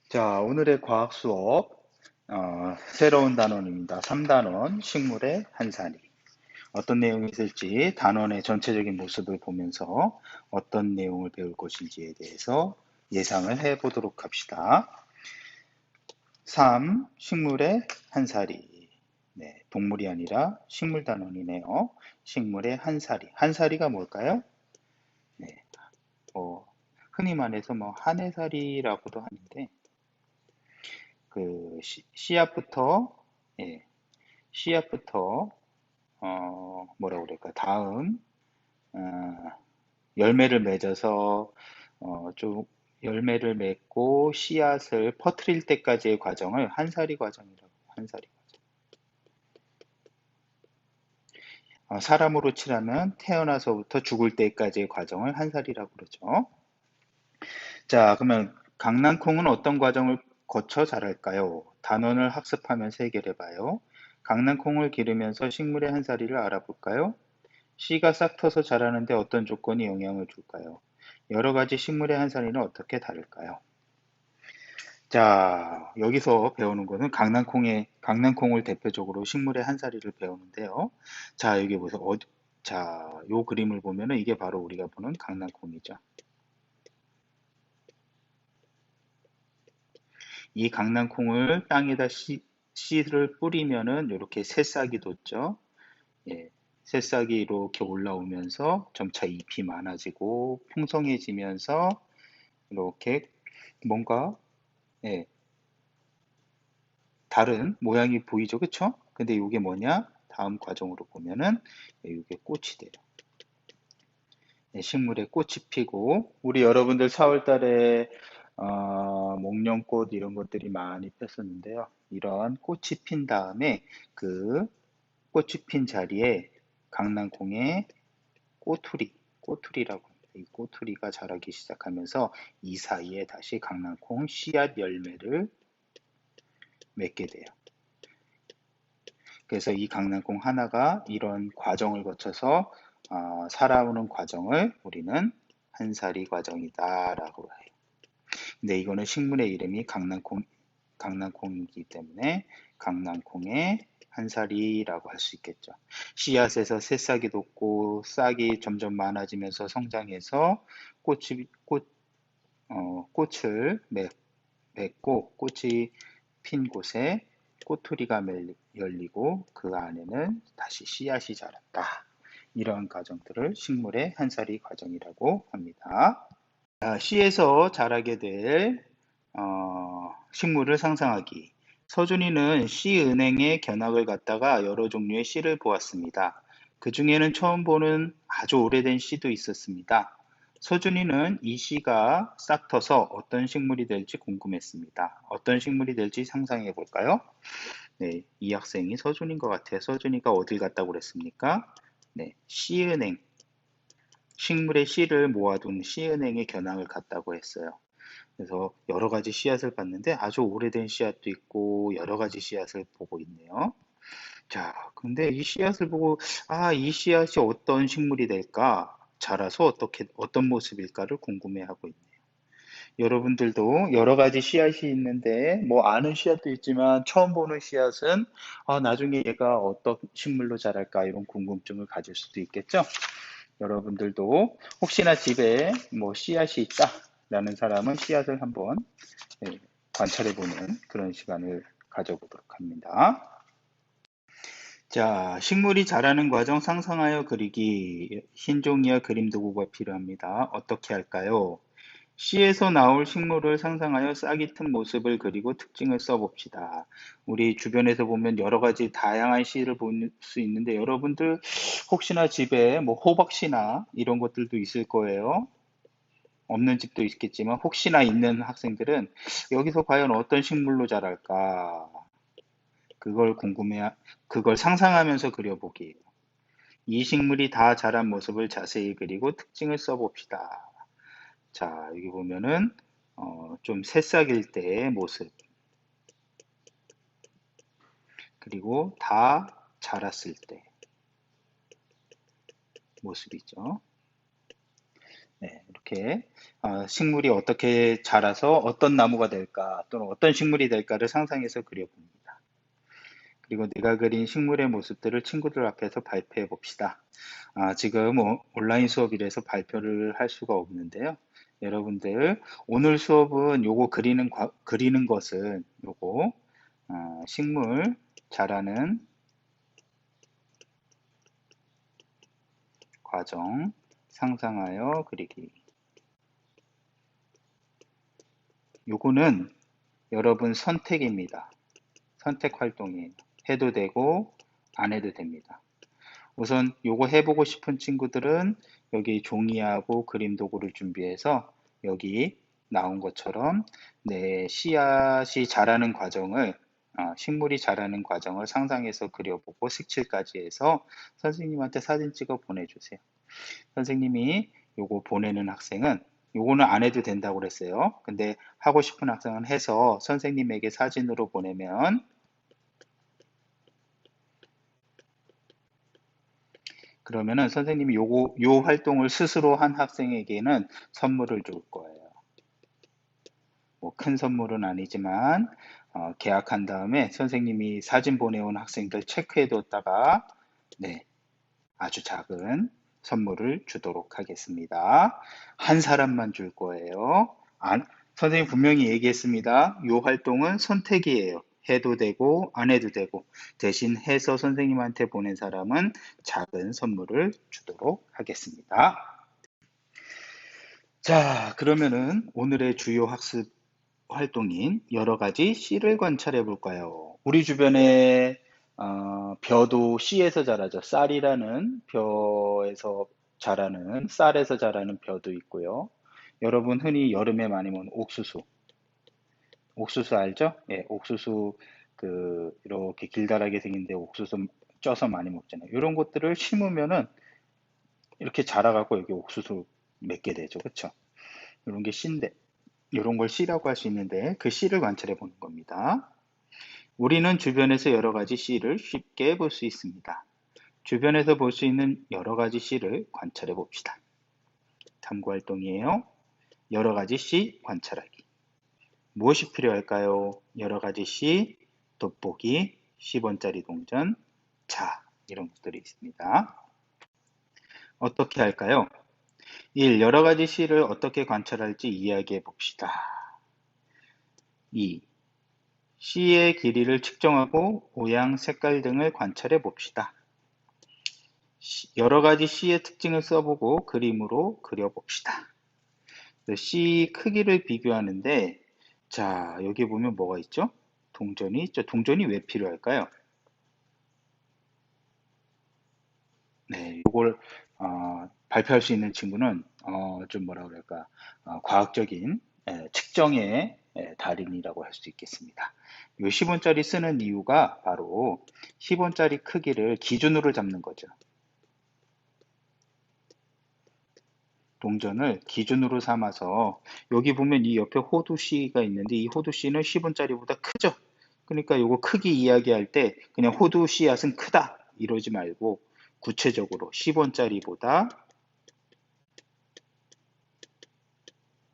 자, 오늘의 과학 수업, 새로운 단원입니다. 3단원, 식물의 한산이. 어떤 내용이 있을지 단원의 전체적인 모습을 보면서 어떤 내용을 배울 것인지에 대해서 예상을 해 보도록 합시다. 3. 식물의 한살이. 네, 동물이 아니라 식물 단원이네요. 식물의 한살이. 한살이가 뭘까요? 네, 뭐, 흔히 말해서 뭐, 한해살이라고도 하는데, 씨앗부터, 예, 씨앗부터, 뭐라고 그럴까, 다음, 어, 열매를 맺어서, 좀, 열매를 맺고 씨앗을 퍼뜨릴 때까지의 과정을 한살이 과정이라고, 한살이 과정. 사람으로 치라면 태어나서부터 죽을 때까지의 과정을 한살이라고 그러죠. 자, 그러면 강낭콩은 어떤 과정을 거쳐 자랄까요? 단원을 학습하면서 해결해 봐요. 강낭콩을 기르면서 식물의 한살이를 알아볼까요? 씨가 싹 트서 자라는데 어떤 조건이 영향을 줄까요? 여러 가지 식물의 한살이는 어떻게 다를까요? 자, 여기서 배우는 것은 강낭콩을 대표적으로 식물의 한살이를 배우는데요. 자, 여기 보세요. 자, 요 그림을 보면은 이게 바로 우리가 보는 강낭콩이죠. 이 강낭콩을 땅에다 씨를 뿌리면은 이렇게 새싹이 돋죠. 예, 새싹이 이렇게 올라오면서 점차 잎이 많아지고 풍성해지면서 이렇게 뭔가 예, 다른 모양이 보이죠, 그쵸? 근데 이게 뭐냐? 다음 과정으로 보면은 이게 꽃이 돼요. 예, 식물에 꽃이 피고 우리 여러분들 4월 달에 목련꽃 이런 것들이 많이 폈었는데요. 이런 꽃이 핀 다음에 그 꽃이 핀 자리에 강낭콩의 꼬투리라고 합니다. 이 꼬투리가 자라기 시작하면서 이 사이에 다시 강낭콩 씨앗 열매를 맺게 돼요. 그래서 이 강낭콩 하나가 이런 과정을 거쳐서 살아오는 과정을 우리는 한살이 과정이다라고 해요. 근데 이거는 식물의 이름이 강낭콩이기 때문에 강낭콩의 한살이라고 할 수 있겠죠. 씨앗에서 새싹이 돋고 싹이 점점 많아지면서 성장해서 꽃을 맺고 꽃이 핀 곳에 꼬투리가 열리고 그 안에는 다시 씨앗이 자란다. 이러한 과정들을 식물의 한살이 과정이라고 합니다. 씨에서 자라게 될 식물을 상상하기. 서준이는 씨은행의 견학을 갔다가 여러 종류의 씨를 보았습니다. 그 중에는 처음 보는 아주 오래된 씨도 있었습니다. 서준이는 이 씨가 싹 터서 어떤 식물이 될지 궁금했습니다. 어떤 식물이 될지 상상해 볼까요? 네, 이 학생이 서준인 것 같아요. 서준이가 어딜 갔다고 그랬습니까? 네, 씨은행, 식물의 씨를 모아둔 씨은행의 견학을 갔다고 했어요. 그래서 여러 가지 씨앗을 봤는데 아주 오래된 씨앗도 있고 여러 가지 씨앗을 보고 있네요. 자, 근데 이 씨앗을 보고 이 씨앗이 어떤 식물이 될까? 자라서 어떤 모습일까를 궁금해하고 있네요. 여러분들도 여러 가지 씨앗이 있는데 뭐 아는 씨앗도 있지만 처음 보는 씨앗은 나중에 얘가 어떤 식물로 자랄까 이런 궁금증을 가질 수도 있겠죠? 여러분들도 혹시나 집에 뭐 씨앗이 있다라는 사람은 씨앗을 한번 관찰해보는 그런 시간을 가져보도록 합니다. 자, 식물이 자라는 과정 상상하여 그리기. 흰 종이와 그림 도구가 필요합니다. 어떻게 할까요? 씨에서 나올 식물을 상상하여 싹이 튼 모습을 그리고 특징을 써봅시다. 우리 주변에서 보면 여러 가지 다양한 씨를 볼 수 있는데 여러분들 혹시나 집에 뭐 호박씨나 이런 것들도 있을 거예요. 없는 집도 있겠지만 혹시나 있는 학생들은 여기서 과연 어떤 식물로 자랄까? 그걸 그걸 상상하면서 그려보기. 이 식물이 다 자란 모습을 자세히 그리고 특징을 써봅시다. 자, 여기 보면은 좀 새싹일 때의 모습, 그리고 다 자랐을 때 모습이죠. 네, 이렇게 식물이 어떻게 자라서 어떤 나무가 될까 또는 어떤 식물이 될까를 상상해서 그려봅니다. 그리고 내가 그린 식물의 모습들을 친구들 앞에서 발표해 봅시다. 지금 온라인 수업이라서 발표를 할 수가 없는데요. 여러분들 오늘 수업은 요거 그리는 것은 요거 식물 자라는 과정 상상하여 그리기. 요거는 여러분 선택입니다. 선택 활동이에요. 해도 되고 안 해도 됩니다. 우선 요거 해보고 싶은 친구들은 여기 종이하고 그림 도구를 준비해서 여기 나온 것처럼 내 씨앗이 자라는 과정을 식물이 자라는 과정을 상상해서 그려보고 색칠까지 해서 선생님한테 사진 찍어 보내주세요. 선생님이 요거 보내는 학생은 요거는 안 해도 된다고 그랬어요. 근데 하고 싶은 학생은 해서 선생님에게 사진으로 보내면 그러면은 선생님이 요 활동을 스스로 한 학생에게는 선물을 줄 거예요. 뭐 큰 선물은 아니지만 계약한 다음에 선생님이 사진 보내온 학생들 체크해 뒀다가 네, 아주 작은 선물을 주도록 하겠습니다. 한 사람만 줄 거예요. 선생님 분명히 얘기했습니다. 요 활동은 선택이에요. 해도 되고 안 해도 되고 대신 해서 선생님한테 보낸 사람은 작은 선물을 주도록 하겠습니다. 자, 그러면은 오늘의 주요 학습 활동인 여러 가지 씨를 관찰해 볼까요? 우리 주변에 벼도 씨에서 자라죠. 쌀이라는 벼에서 자라는 쌀에서 자라는 벼도 있고요. 여러분 흔히 여름에 많이 먹는 옥수수, 옥수수 알죠? 예, 옥수수 이렇게 길다랗게 생긴데 옥수수 쪄서 많이 먹잖아요. 이런 것들을 심으면은 이렇게 자라가고 여기 옥수수 맺게 되죠. 그렇죠? 이런 게 씨인데 이런 걸 씨라고 할 수 있는데 그 씨를 관찰해 보는 겁니다. 우리는 주변에서 여러 가지 씨를 쉽게 볼 수 있습니다. 주변에서 볼 수 있는 여러 가지 씨를 관찰해 봅시다. 탐구 활동이에요. 여러 가지 씨 관찰하기. 무엇이 필요할까요? 여러 가지 씨, 돋보기, 10원짜리 동전, 자, 이런 것들이 있습니다. 어떻게 할까요? 1. 여러 가지 씨를 어떻게 관찰할지 이야기해 봅시다. 2. 씨의 길이를 측정하고 모양, 색깔 등을 관찰해 봅시다. 여러 가지 씨의 특징을 써보고 그림으로 그려봅시다. 씨 크기를 비교하는데, 자, 여기 보면 뭐가 있죠? 동전이 있죠. 동전이 왜 필요할까요? 네, 이걸 발표할 수 있는 친구는 좀 뭐라 그럴까 과학적인 측정의 달인이라고 할 수 있겠습니다. 이 10원짜리 쓰는 이유가 바로 10원짜리 크기를 기준으로 잡는 거죠. 동전을 기준으로 삼아서 여기 보면 이 옆에 호두씨가 있는데 이 호두씨는 10원짜리보다 크죠. 그러니까 이거 크기 이야기할 때 그냥 호두 씨앗은 크다 이러지 말고 구체적으로 10원짜리보다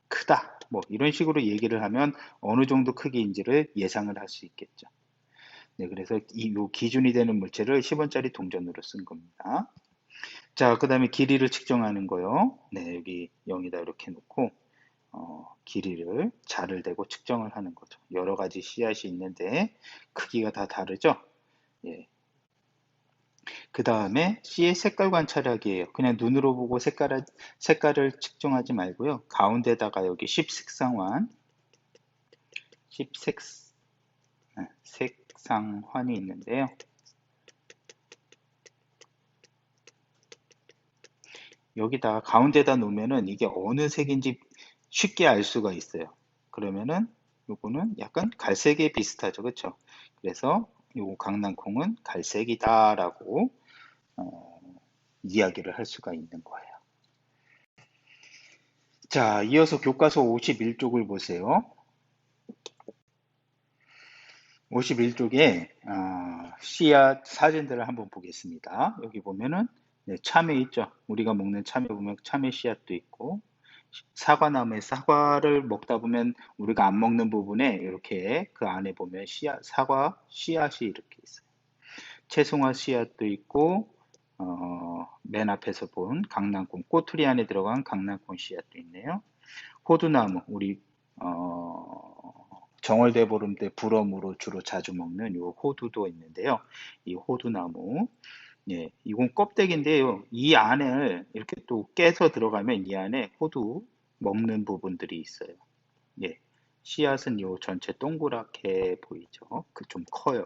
크다 뭐 이런 식으로 얘기를 하면 어느 정도 크기인지를 예상을 할 수 있겠죠. 네, 그래서 요 기준이 되는 물체를 10원짜리 동전으로 쓴 겁니다. 자, 그 다음에 길이를 측정하는 거요. 네, 여기 0이다 이렇게 놓고 길이를 자를 대고 측정을 하는 거죠. 여러 가지 씨앗이 있는데 크기가 다 다르죠. 예. 그 다음에 씨의 색깔 관찰하기예요. 그냥 눈으로 보고 색깔을 측정하지 말고요. 가운데다가 여기 십색상환, 십색, 색상환이 있는데요. 여기다 가운데다 놓으면은 이게 어느 색인지 쉽게 알 수가 있어요. 그러면은 요거는 약간 갈색에 비슷하죠. 그렇죠? 그래서 요 강낭콩은 갈색이다라고 이야기를 할 수가 있는 거예요. 자, 이어서 교과서 51쪽을 보세요. 51쪽에 씨앗 사진들을 한번 보겠습니다. 여기 보면은 네, 참외 있죠. 우리가 먹는 참외 보면 참외 씨앗도 있고 사과나무에 사과를 먹다 보면 우리가 안 먹는 부분에 이렇게 그 안에 보면 사과 씨앗이 이렇게 있어요. 채송화 씨앗도 있고, 맨 앞에서 본 강낭콩, 꼬투리 안에 들어간 강낭콩 씨앗도 있네요. 호두나무, 우리 정월대보름 때 부럼으로 주로 자주 먹는 요 호두도 있는데요. 이 호두나무, 예, 이건 껍데기인데요. 이 안을 이렇게 또 깨서 들어가면 이 안에 호두 먹는 부분들이 있어요. 예, 씨앗은 요 전체 동그랗게 보이죠? 그 좀 커요.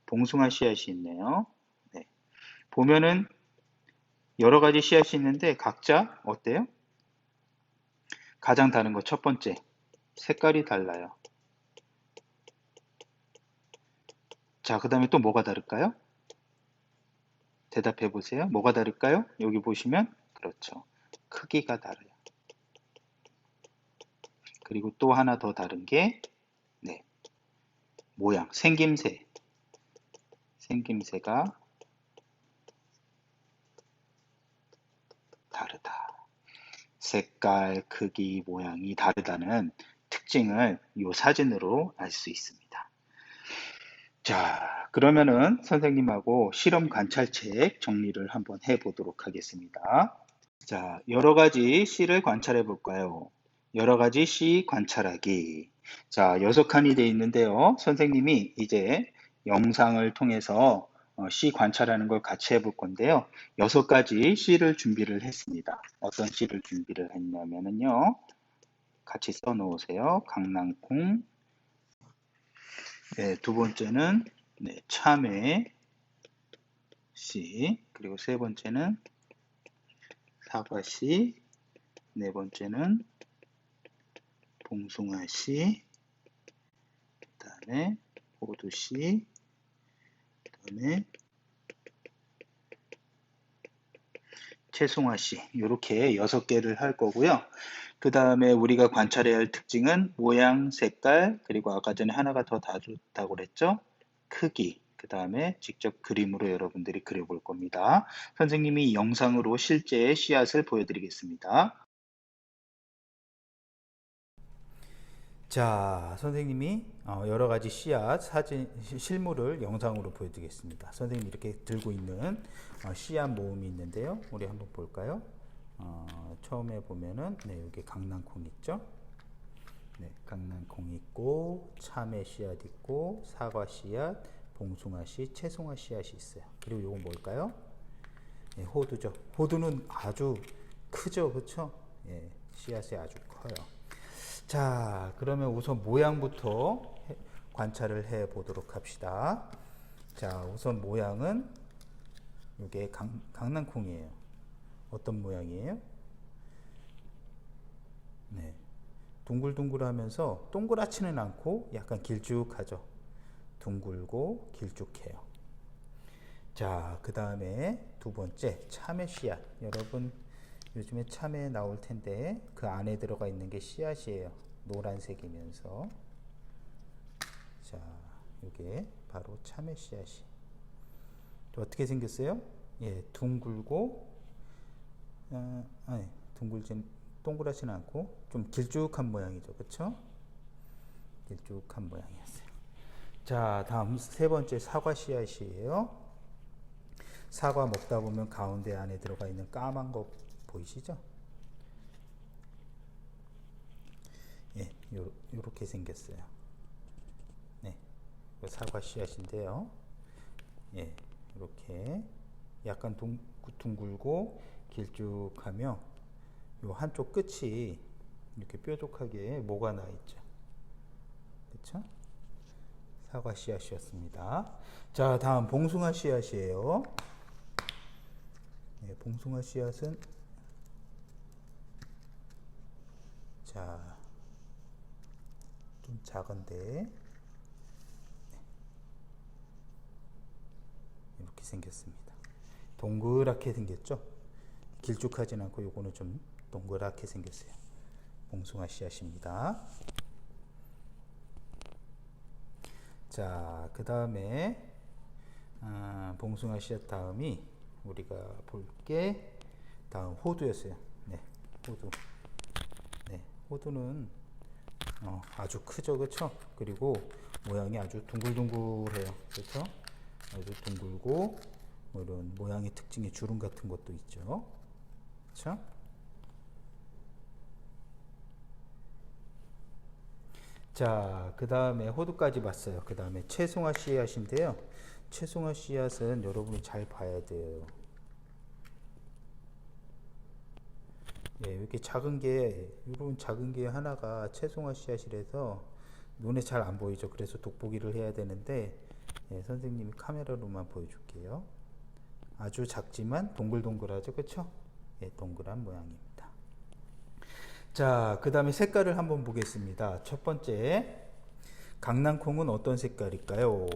봉숭아 씨앗이 있네요. 네, 보면은 여러 가지 씨앗이 있는데 각자 어때요? 가장 다른 거 첫 번째, 색깔이 달라요. 자, 그 다음에 또 뭐가 다를까요? 대답해 보세요. 뭐가 다를까요? 여기 보시면, 그렇죠. 크기가 다르요. 그리고 또 하나 더 다른 게, 네, 모양, 생김새. 생김새가 다르다. 색깔, 크기, 모양이 다르다는 특징을 이 사진으로 알 수 있습니다. 자, 그러면은 선생님하고 실험 관찰책 정리를 한번 해보도록 하겠습니다. 자, 여러 가지 시를 관찰해 볼까요? 여러 가지 시 관찰하기. 자, 6칸이 되어 있는데요. 선생님이 이제 영상을 통해서 시 관찰하는 걸 같이 해볼 건데요. 6가지 시를 준비를 했습니다. 어떤 시를 준비를 했냐면요. 같이 써 놓으세요. 강낭콩. 네, 두 번째는 네, 참외 씨. 그리고 세 번째는 사과 씨. 네 번째는 봉숭아 씨. 그다음에 호두 씨. 그다음에 채송화 씨. 이렇게 6개를 할 거고요. 그 다음에 우리가 관찰해야 할 특징은 모양, 색깔, 그리고 아까 전에 하나가 더 다르다고 그랬죠? 크기. 그 다음에 직접 그림으로 여러분들이 그려볼 겁니다. 선생님이 영상으로 실제 씨앗을 보여드리겠습니다. 자, 선생님이 여러 가지 씨앗, 사진, 실물을 영상으로 보여드리겠습니다. 선생님이 이렇게 들고 있는 씨앗 모음이 있는데요. 우리 한번 볼까요? 처음에 보면은 네, 여기 강낭콩 있죠? 네, 강낭콩 있고 참외 씨앗 있고 사과 씨앗, 봉숭아 씨, 채송화 씨앗이 있어요. 그리고 이건 뭘까요? 네, 호두죠. 호두는 아주 크죠, 그렇죠? 예, 씨앗이 아주 커요. 자, 그러면 우선 모양부터 관찰을 해 보도록 합시다. 자, 우선 모양은 이게 강낭콩이에요. 어떤 모양이에요? 네, 둥글둥글하면서 동그랗지는 않고 약간 길쭉하죠. 둥글고 길쭉해요. 자, 그 다음에 두 번째 참외 씨앗. 여러분 요즘에 참외 나올 텐데 그 안에 들어가 있는 게 씨앗이에요. 노란색이면서. 자, 이게 바로 참외 씨앗이. 또 어떻게 생겼어요? 예, 둥글고 아니, 둥글진 동그랗지는 않고 좀 길쭉한 모양이죠. 그렇죠? 길쭉한 모양이었어요. 자, 다음 세 번째 사과 씨앗이에요. 사과 먹다 보면 가운데 안에 들어가 있는 까만 거 보이시죠? 예, 요렇게 생겼어요. 네, 사과 씨앗인데요. 예, 이렇게 약간 둥글고 길쭉하며 요 한쪽 끝이 이렇게 뾰족하게 모가 나 있죠. 그렇죠? 사과 씨앗이었습니다. 자, 다음 봉숭아 씨앗이에요. 네, 봉숭아 씨앗은 자, 좀 작은데 이렇게 생겼습니다. 동그랗게 생겼죠? 길쭉하진 않고 요거는 좀 동그랗게 생겼어요. 봉숭아 씨앗입니다. 자, 그 다음에 봉숭아 씨앗 다음이 우리가 볼 게 다음 호두였어요. 네, 호두. 호두는 아주 크죠, 그렇죠? 그리고 모양이 아주 둥글둥글해요, 그렇죠? 아주 둥글고 뭐 이런 모양의 특징의 주름 같은 것도 있죠, 그렇죠? 자, 그 다음에 호두까지 봤어요. 그 다음에 채송화 씨앗인데요. 채송화 씨앗은 여러분이 잘 봐야 돼요. 예, 이렇게 작은 게, 이런 작은 게 하나가 채송화 씨앗이라서 눈에 잘 안 보이죠. 그래서 돋보기를 해야 되는데, 예, 선생님이 카메라로만 보여줄게요. 아주 작지만 동글동글하죠, 그쵸? 예, 동그란 모양입니다. 자, 그 다음에 색깔을 한번 보겠습니다. 첫 번째, 강낭콩은 어떤 색깔일까요?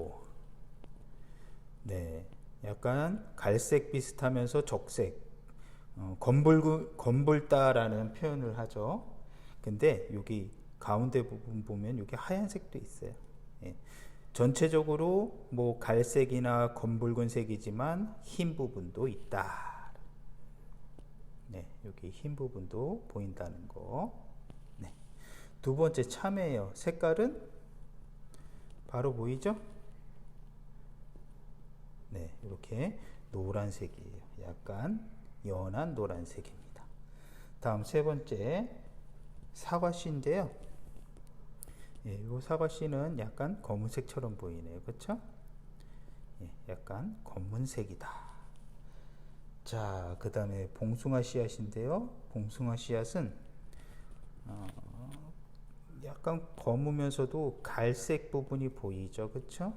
네, 약간 갈색 비슷하면서 적색, 검붉다라는 표현을 하죠. 근데 여기 가운데 부분 보면 여기 하얀색도 있어요. 예. 전체적으로 뭐 갈색이나 검붉은색이지만 흰 부분도 있다. 네, 여기 흰 부분도 보인다는 거. 네. 두 번째 참외예요. 색깔은 바로 보이죠? 네, 이렇게 노란색이에요. 약간 연한 노란색입니다. 다음 세 번째 사과씨인데요. 예, 이 사과씨는 약간 검은색처럼 보이네요. 그렇죠? 예, 약간 검은색이다. 자, 그 다음에 봉숭아 씨앗인데요. 봉숭아 씨앗은 어, 약간 검으면서도 갈색 부분이 보이죠. 그렇죠?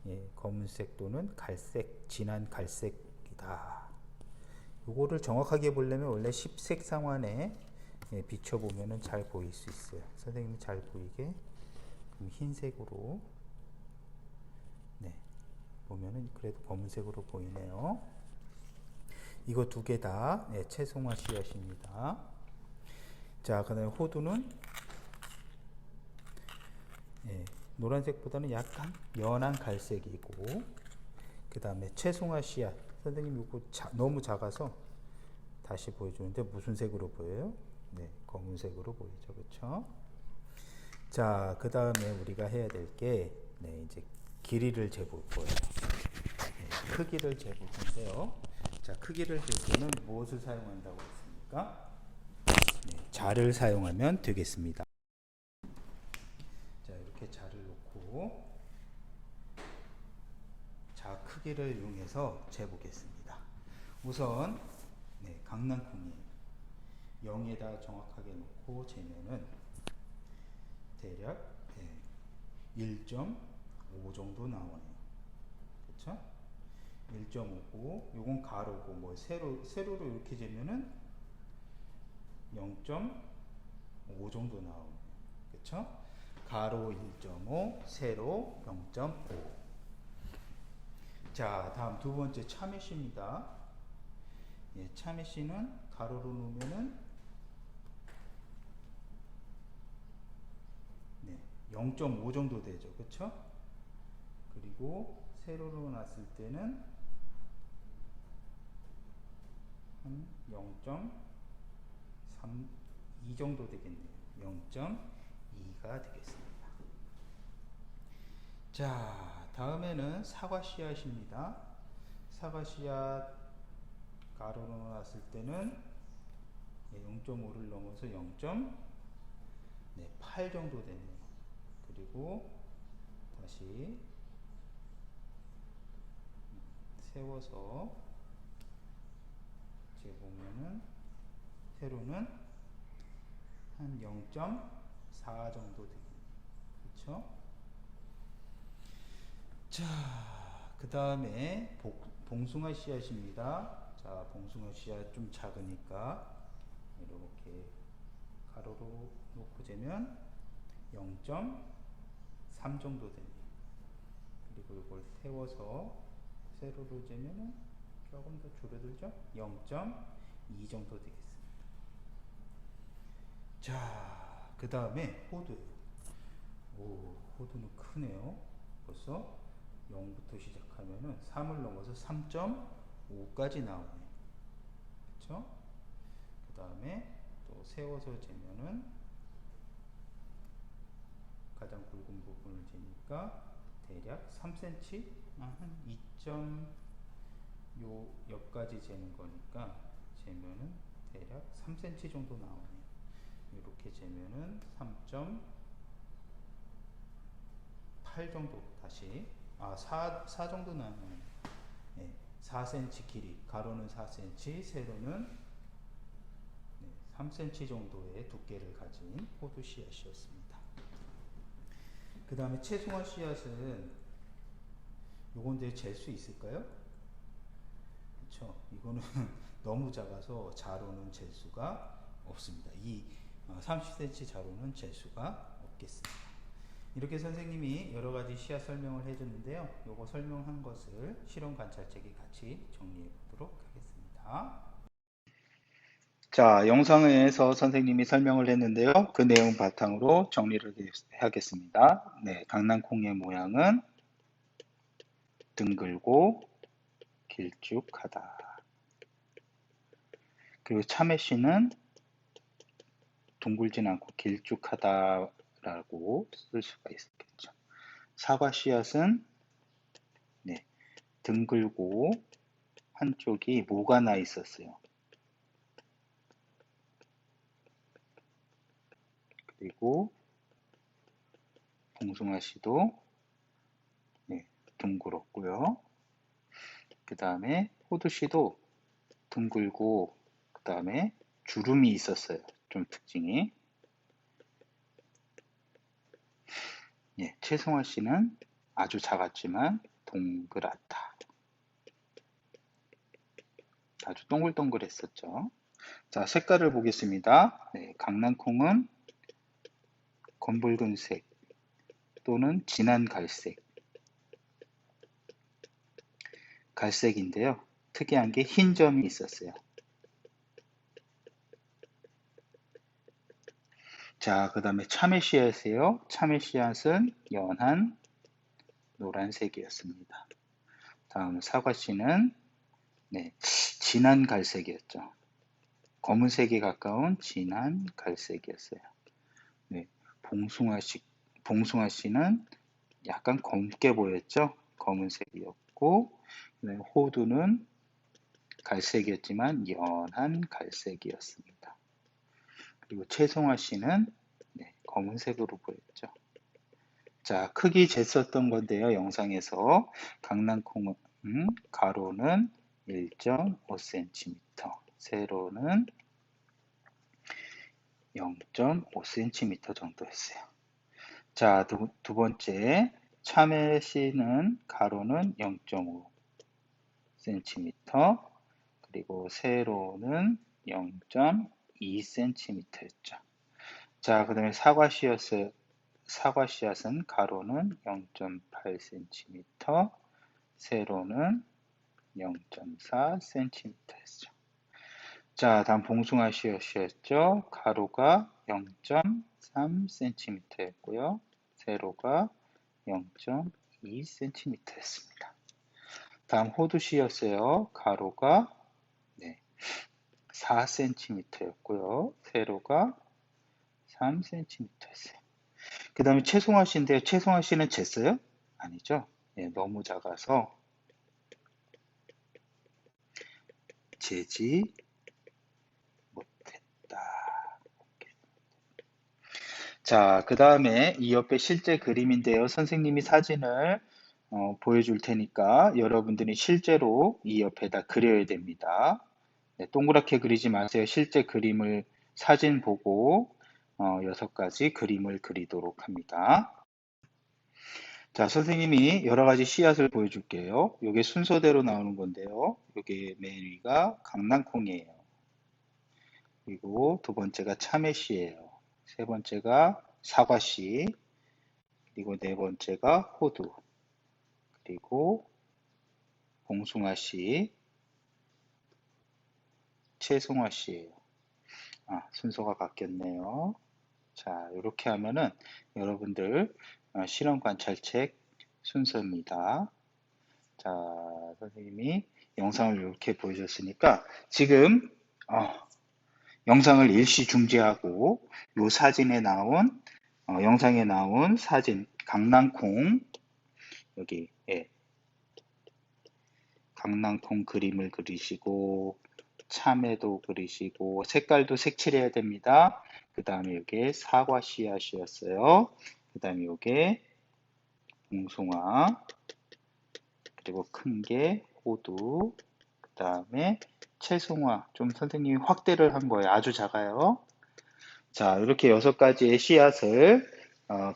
예, 검은색 또는 갈색, 진한 갈색이다. 요거를 정확하게 보려면 원래 십색 상환에 비춰보면 잘 보일 수 있어요. 선생님이 잘 보이게 흰색으로 보면은 그래도 검은색으로 보이네요. 이거 두 개 다 채송화 씨앗입니다. 자, 그다음에 호두는 노란색보다는 약간 연한 갈색이고, 그 다음에 채송화 씨앗. 선생님 이거 너무 작아서 다시 보여주는데 무슨 색으로 보여요? 네, 검은색으로 보이죠, 그렇죠? 자, 그 다음에 우리가 해야 될 게 이제 길이를 재볼 거예요. 네, 크기를 재볼 건데요. 자, 크기를 잴 때는 무엇을 사용한다고 했습니까? 네, 자를 사용하면 되겠습니다. 자, 이렇게 자를 놓고 자 크기를 이용해서 재보겠습니다. 우선 강낭콩이에요. 0에다 정확하게 놓고 재면은 대략 1.5 정도 나오네요. 그렇죠? 1.5고 요건 가로고 뭐 세로로 이렇게 재면은 0.5 정도 나오네요. 그렇죠? 가로 1.5, 세로 0.5. 자, 다음 두 번째 참외씨입니다. 예, 참외씨는 가로로 놓으면은 0.5 정도 되죠. 그쵸? 그리고 세로로 놨을 때는 한 0.3, 2 정도 되겠네요. 0.2가 되겠습니다. 자, 다음에는 사과 씨앗입니다. 사과 씨앗 가로로 놨을 때는 0.5를 넘어서 0.8 정도 되네요. 그리고 다시 세워서 재보면은 세로는 한 0.4 정도 되겠네요. 그렇죠? 자, 그 다음에 봉숭아 씨앗입니다. 자, 봉숭아 씨앗 좀 작으니까 이렇게 가로로 놓고 재면 0.3 정도 됩니다. 그리고 이걸 세워서 세로로 재면은 조금 더 줄어들죠? 0.2 정도 되겠습니다. 자, 그 다음에 호두예요. 오, 호두는 크네요. 벌써 0부터 시작하면은 3을 넘어서 3.5까지 나오네요. 그쵸? 그 다음에 또 세워서 재면은 가장 굵은 부분을 재니까 대략 3cm, 한 2. 요 옆까지 재는 거니까 재면은 대략 3cm 정도 나오네요. 이렇게 재면은 3.8 정도 다시 4 정도 나오네요. 네, 4cm 길이, 가로는 4cm, 세로는 3cm 정도의 두께를 가진 호두 씨앗이었습니다. 그 다음에 채송화 씨앗은 요건데 잴 수 있을까요? 그렇죠. 이거는 너무 작아서 자로는 잴 수가 없습니다. 이 30cm 자로는 잴 수가 없겠습니다. 이렇게 선생님이 여러 가지 씨앗 설명을 해줬는데요. 요거 설명한 것을 실험 관찰책에 같이 정리해 보도록 하겠습니다. 자, 영상에서 선생님이 설명을 했는데요. 그 내용 바탕으로 정리를 하겠습니다. 네, 강낭콩의 모양은 둥글고 길쭉하다. 그리고 참외씨는 둥글진 않고 길쭉하다라고 쓸 수가 있겠죠. 사과 씨앗은 둥글고 한쪽이 모가 나 있었어요. 그리고 봉숭아 씨도 둥글었고요. 그 다음에 호두 씨도 둥글고 그 다음에 주름이 있었어요. 좀 특징이. 최송화 씨는 아주 작았지만 동그랗다. 아주 동글동글했었죠. 자, 색깔을 보겠습니다. 강낭콩은 검붉은색 또는 진한 갈색인데요. 특이한 게 흰 점이 있었어요. 자, 그 다음에 참외 씨앗이에요. 참외 씨앗은 연한 노란색이었습니다. 다음 사과 씨는 진한 갈색이었죠. 검은색에 가까운 진한 갈색이었어요. 봉숭아 씨는 약간 검게 보였죠. 검은색이었고, 호두는 갈색이었지만 연한 갈색이었습니다. 그리고 채송화 씨는 검은색으로 보였죠. 자, 크기 쟀었던 건데요. 영상에서 강낭콩은 가로는 1.5cm, 세로는 0.5cm 정도였어요. 자, 두 번째 참외 씨는 가로는 0.5cm, 그리고 세로는 0.2cm였죠. 자, 그 다음에 사과 씨앗은 가로는 0.8cm, 세로는 0.4cm였죠. 자, 다음 봉숭아 씨앗이었죠. 가로가 0.3cm였고요. 세로가 0.2cm였습니다. 다음 호두 씨였어요. 가로가 4cm였고요. 세로가 3cm였어요. 그 다음에 채송화 씨인데요. 채송화 씨는 쟀어요? 아니죠. 너무 작아서 재지 못했다. 자, 그 다음에 이 옆에 실제 그림인데요. 선생님이 사진을 보여줄 테니까 여러분들이 실제로 이 옆에다 그려야 됩니다. 동그랗게 그리지 마세요. 실제 그림을 사진 보고 6가지 그림을 그리도록 합니다. 자, 선생님이 여러 가지 씨앗을 보여줄게요. 이게 순서대로 나오는 건데요. 이게 맨 위가 강낭콩이에요. 그리고 두 번째가 참외씨예요. 세 번째가 사과씨, 그리고 네 번째가 호두, 그리고 봉숭아씨, 채송화씨예요. 순서가 바뀌었네요. 자, 이렇게 하면은 여러분들 실험 관찰책 순서입니다. 자, 선생님이 영상을 이렇게 보여줬으니까 지금 영상을 일시 중지하고 이 사진에 나온 영상에 나온 사진, 강낭콩, 여기, 예, 강낭콩 그림을 그리시고, 참외도 그리시고, 색깔도 색칠해야 됩니다. 그 다음에 이게 사과 씨앗이었어요. 그 다음에 이게 봉송아, 그리고 큰 게 호두, 그 다음에 채송화, 좀 선생님이 확대를 한 거예요. 아주 작아요. 자, 이렇게 6가지의 씨앗을,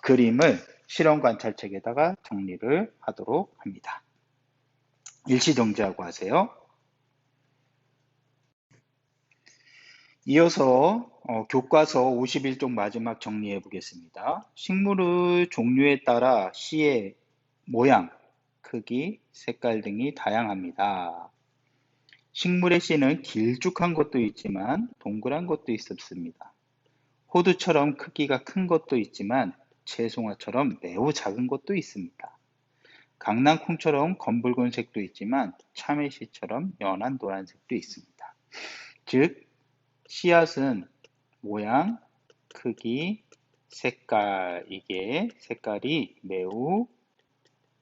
그림을 실험 관찰책에다가 정리를 하도록 합니다. 일시정지하고 하세요. 이어서 교과서 51쪽 마지막 정리해 보겠습니다. 식물의 종류에 따라 씨의 모양, 크기, 색깔 등이 다양합니다. 식물의 씨는 길쭉한 것도 있지만 동그란 것도 있습니다. 호두처럼 크기가 큰 것도 있지만 채송화처럼 매우 작은 것도 있습니다. 강낭콩처럼 검붉은 색도 있지만 참외씨처럼 연한 노란색도 있습니다. 즉, 씨앗은 모양, 크기, 색깔, 이게 색깔이 매우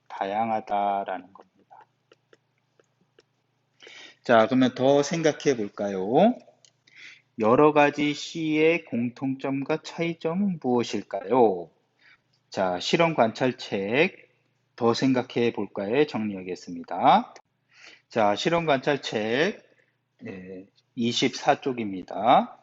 다양하다라는 겁니다. 자, 그러면 더 생각해 볼까요? 여러 가지 씨의 공통점과 차이점은 무엇일까요? 자, 실험 관찰책 더 생각해 볼까요? 정리하겠습니다. 자, 실험 관찰책 24쪽입니다.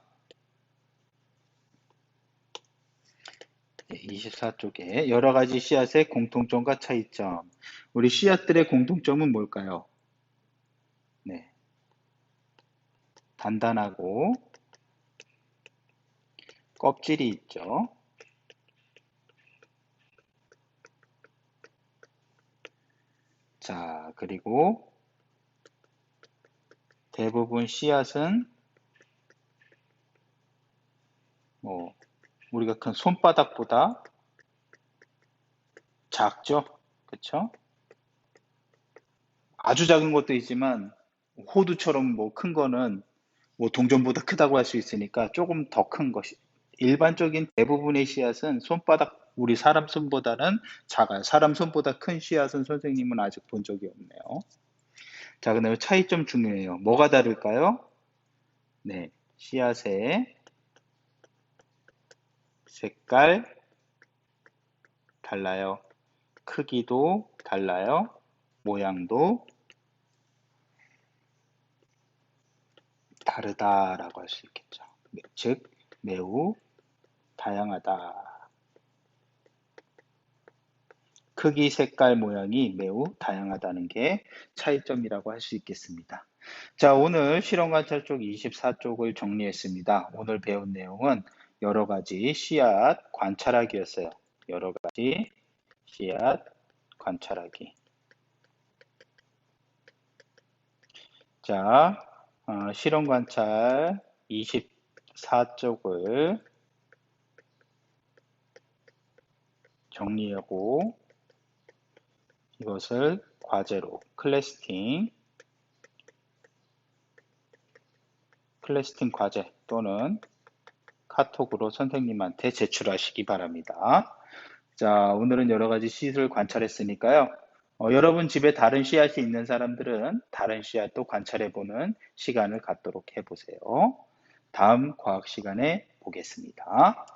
24쪽에 여러 가지 씨앗의 공통점과 차이점. 우리 씨앗들의 공통점은 뭘까요? 네, 단단하고 껍질이 있죠. 자, 그리고 대부분 씨앗은 우리가 큰 손바닥보다 작죠? 그쵸? 아주 작은 것도 있지만 호두처럼 큰 거는 동전보다 크다고 할 수 있으니까 조금 더 큰 것이 일반적인 대부분의 씨앗은 우리 사람 손보다는 작아요. 사람 손보다 큰 씨앗은 선생님은 아직 본 적이 없네요. 자, 그다음에 차이점 중요해요. 뭐가 다를까요? 네, 씨앗의 색깔 달라요. 크기도 달라요. 모양도 다르다라고 할 수 있겠죠. 즉, 매우 다양하다. 크기, 색깔, 모양이 매우 다양하다는 게 차이점이라고 할 수 있겠습니다. 자, 오늘 실험관찰 쪽 24쪽을 정리했습니다. 오늘 배운 내용은 여러 가지 씨앗 관찰하기였어요. 여러 가지 씨앗 관찰하기. 자, 실험관찰 24쪽을 정리하고 이것을 과제로 클래스팅 과제 또는 카톡으로 선생님한테 제출하시기 바랍니다. 자, 오늘은 여러 가지 씨앗을 관찰했으니까요. 여러분 집에 다른 씨앗이 있는 사람들은 다른 씨앗도 관찰해보는 시간을 갖도록 해보세요. 다음 과학 시간에 보겠습니다.